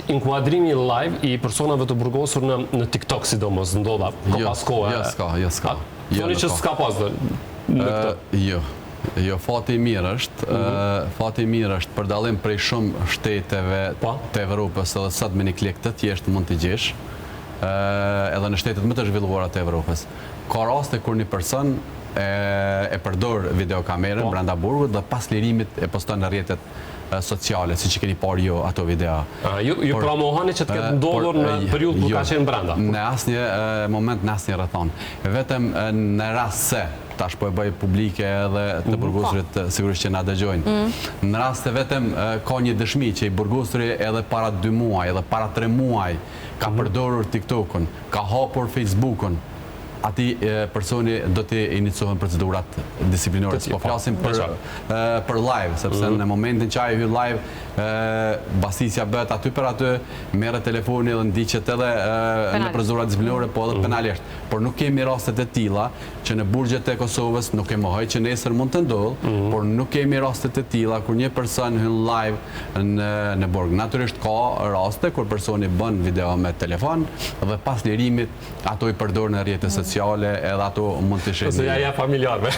inkuadrimi live I personave të burgosur në TikTok sidomos ndodha ka pas kohë. Jo, s'ka. Thoni që s'ka pas në këtë. Jo, fati mirë është për dallim prej shumë shteteve të Evropës edhe sot me një klik të thjesht mund të gjesh edhe në shtetet më të zhvilluara të Evropës. Ka raste kur një person e përdor videokamerën brenda burgut dhe pas lirimit e poston në rrjetet sociale, si që keni parë jo ato videa. Ju pramohani që të ketë ndodhur në periudhë kur ka qenë brenda? Në asnjë moment, në asnjë rrethon. Vetëm në rast se, tash po e bëj publike edhe të burgosurit sigurisht që na dëgjojnë. Në rast se vetëm ka një dëshmi që I burgosuri edhe para 2 muaj, edhe para 3 muaj, ka përdorur TikTokun, ka hapur Facebookun, ati personi do të iniciohen procedurat disiplinore. Po flasim për live, sepse në momentin që ai hyj live, basisja bëhet aty për aty, merret telefoni dhe ndiqet edhe në procedurat disiplinore, po edhe penalisht. Por nuk kemi rastet e tilla që në burgjet e Kosovës, nuk e mohoj që nesër mund të ndodhë, por nuk kemi rastet e tilla kur një person hyn live në burg. Natyrisht ka raste kur personi bën video me telefon dhe pas lirimit ato I përdor në rrjetet sociale edhe ato mund të shenë. Ose ja familjarve.